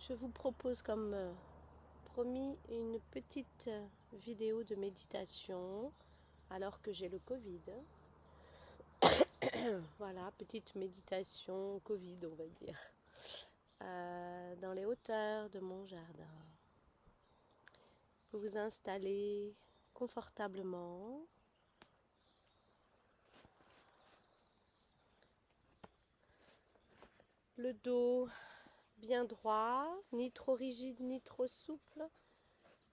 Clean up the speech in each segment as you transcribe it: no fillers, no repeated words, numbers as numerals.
Je vous propose comme promis une petite vidéo de méditation alors que j'ai le Covid. Voilà, petite méditation Covid, on va dire, dans les hauteurs de mon jardin. Vous vous installez confortablement. Le dos bien droit, ni trop rigide ni trop souple,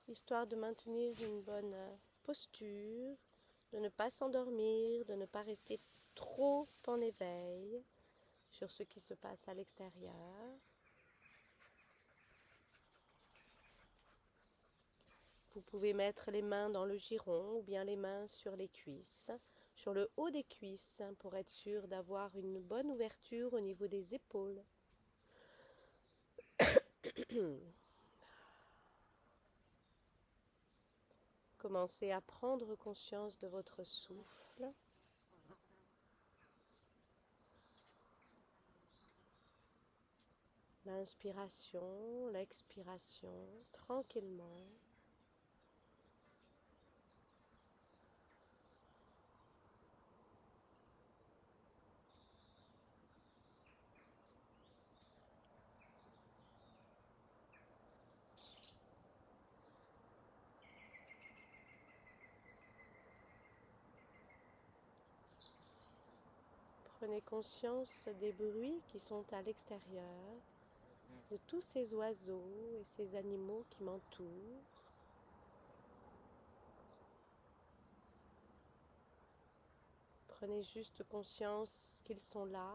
histoire de maintenir une bonne posture, de ne pas s'endormir, de ne pas rester trop en éveil sur ce qui se passe à l'extérieur. Vous pouvez mettre les mains dans le giron ou bien les mains sur les cuisses, sur le haut des cuisses, pour être sûr d'avoir une bonne ouverture au niveau des épaules. Commencez à prendre conscience de votre souffle. L'inspiration, l'expiration, tranquillement. Prenez conscience des bruits qui sont à l'extérieur, de tous ces oiseaux et ces animaux qui m'entourent. Prenez juste conscience qu'ils sont là,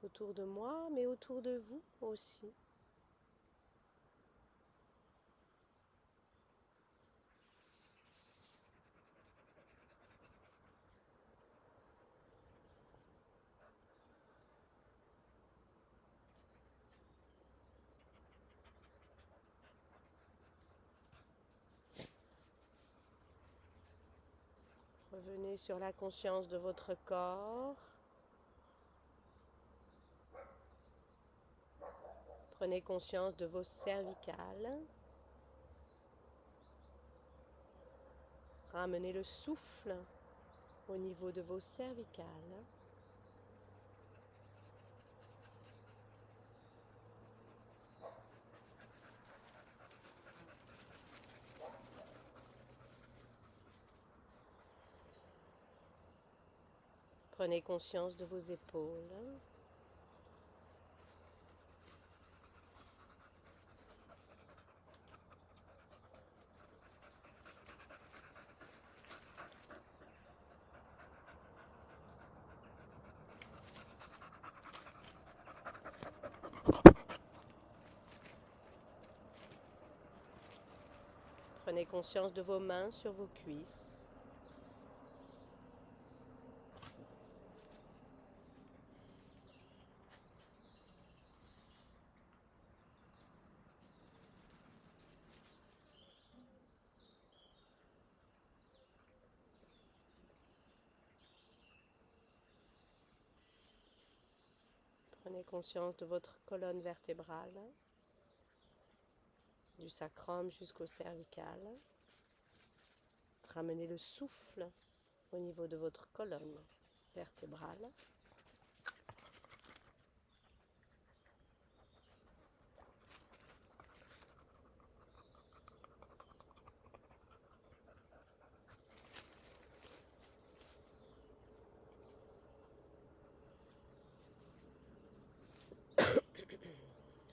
autour de moi, mais autour de vous aussi. Revenez sur la conscience de votre corps. Prenez conscience de vos cervicales. Ramenez le souffle au niveau de vos cervicales. Prenez conscience de vos épaules. Prenez conscience de vos mains sur vos cuisses. Prenez conscience de votre colonne vertébrale, du sacrum jusqu'au cervical. Ramenez le souffle au niveau de votre colonne vertébrale.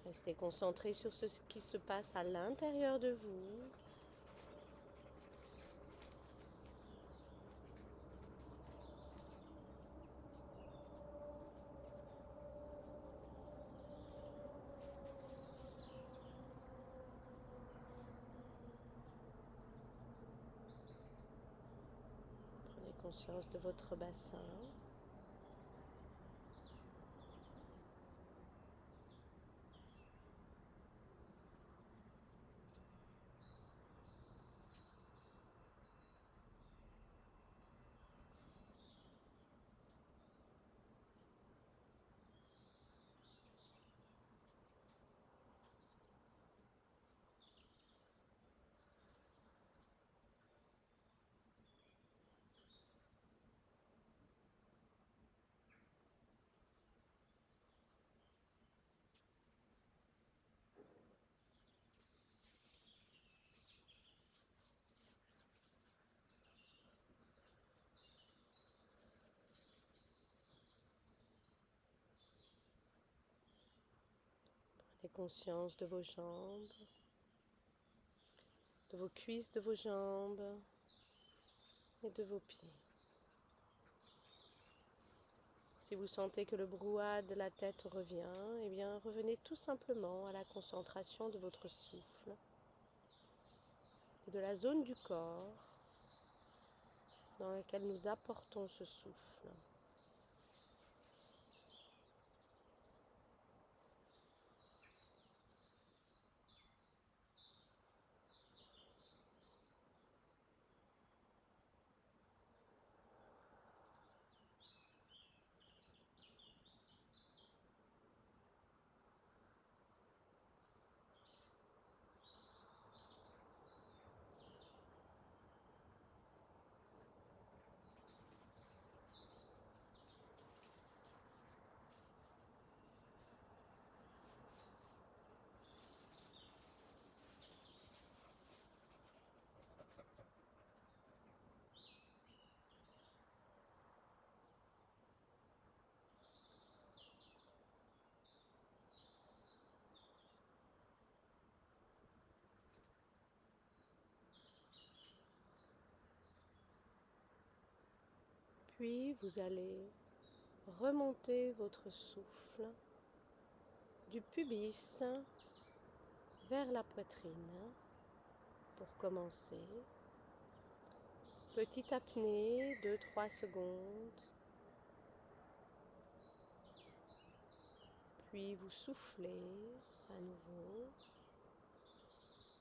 Restez concentré sur ce qui se passe à l'intérieur de vous. Prenez conscience de votre bassin. Prenez conscience de vos jambes, de vos cuisses, de vos jambes et de vos pieds. Si vous sentez que le brouhaha de la tête revient, eh bien revenez tout simplement à la concentration de votre souffle et de la zone du corps dans laquelle nous apportons ce souffle. Puis vous allez remonter votre souffle du pubis vers la poitrine pour commencer. Petite apnée, 2-3 secondes. Puis vous soufflez à nouveau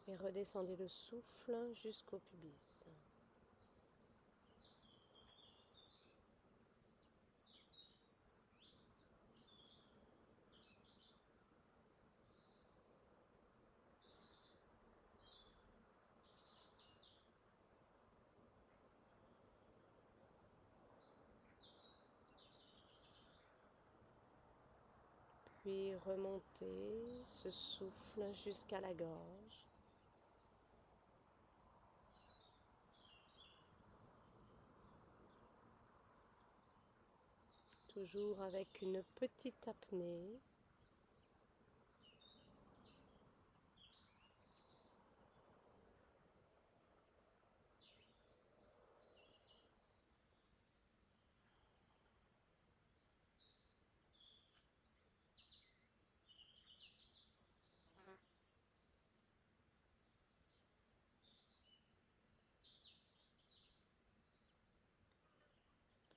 et redescendez le souffle jusqu'au pubis. Puis remontez ce souffle jusqu'à la gorge. Toujours avec une petite apnée.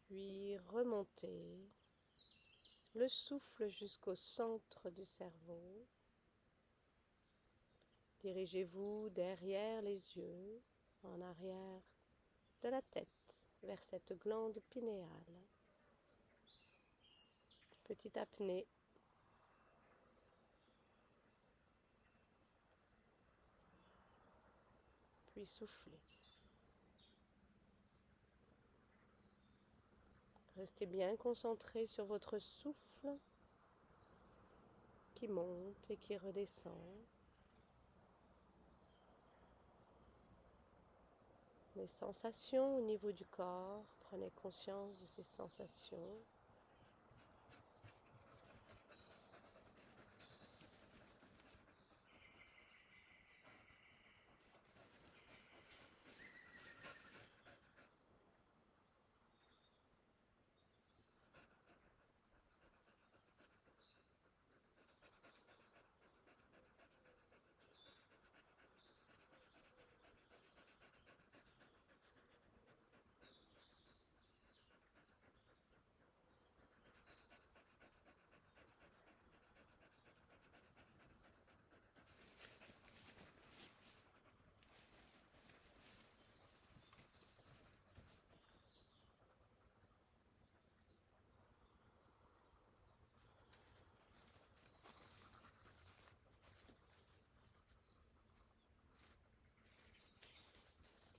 Puis remontez le souffle jusqu'au centre du cerveau. Dirigez-vous derrière les yeux, en arrière de la tête, vers cette glande pinéale. Petite apnée. Puis soufflez. Restez bien concentré sur votre souffle qui monte et qui redescend. Les sensations au niveau du corps, prenez conscience de ces sensations.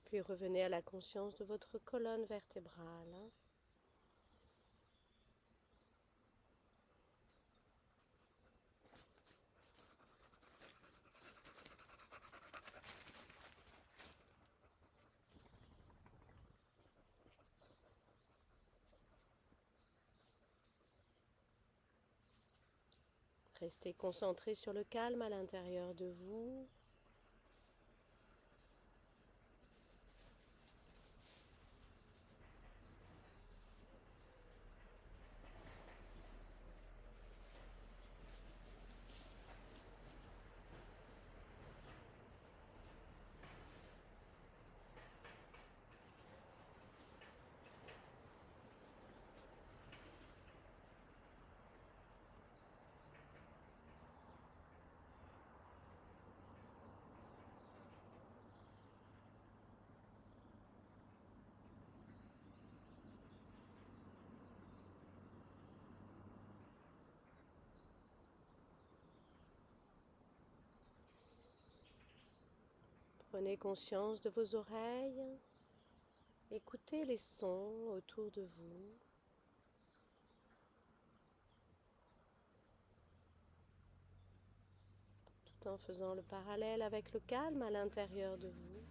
Puis revenez à la conscience de votre colonne vertébrale. Restez concentré sur le calme à l'intérieur de vous. Prenez conscience de vos oreilles. Écoutez les sons autour de vous. Tout en faisant le parallèle avec le calme à l'intérieur de vous.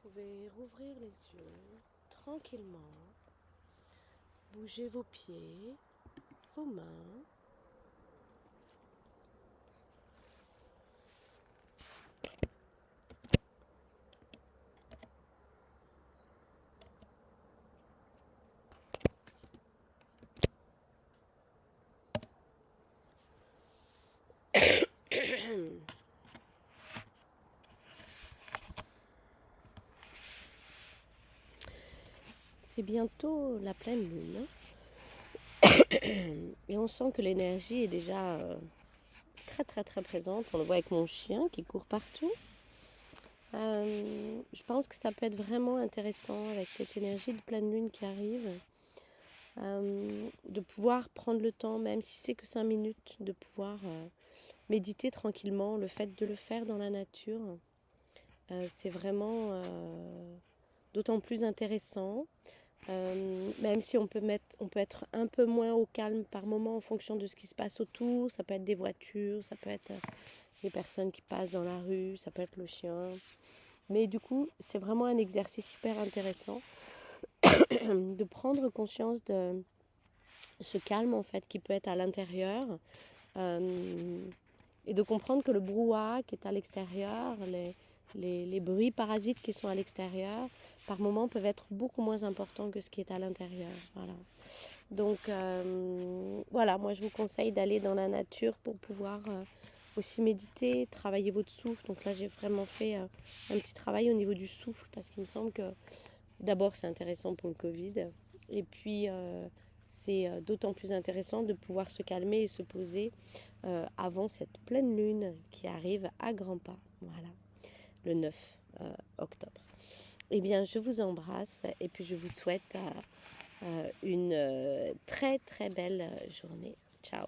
Vous pouvez rouvrir les yeux tranquillement. Bougez vos pieds, vos mains. C'est bientôt la pleine lune. Et on sent que l'énergie est déjà très très très présente. On le voit avec mon chien qui court partout. Je pense que ça peut être vraiment intéressant avec cette énergie de pleine lune qui arrive. De pouvoir prendre le temps, même si c'est que 5 minutes, de pouvoir méditer tranquillement. Le fait de le faire dans la nature, c'est vraiment d'autant plus intéressant. Même si on peut être un peu moins au calme par moment en fonction de ce qui se passe autour. Ça peut être des voitures, ça peut être les personnes qui passent dans la rue, ça peut être le chien. Mais du coup, c'est vraiment un exercice hyper intéressant de prendre conscience de ce calme en fait qui peut être à l'intérieur et de comprendre que le brouhaha qui est à l'extérieur, les bruits parasites qui sont à l'extérieur, par moments peuvent être beaucoup moins importants que ce qui est à l'intérieur. Voilà. Donc voilà, moi je vous conseille d'aller dans la nature pour pouvoir aussi méditer, travailler votre souffle. Donc là j'ai vraiment fait un petit travail au niveau du souffle parce qu'il me semble que d'abord c'est intéressant pour le Covid et puis c'est d'autant plus intéressant de pouvoir se calmer et se poser avant cette pleine lune qui arrive à grands pas. Voilà, le 9 octobre. Eh bien, je vous embrasse et puis je vous souhaite une très très belle journée. Ciao.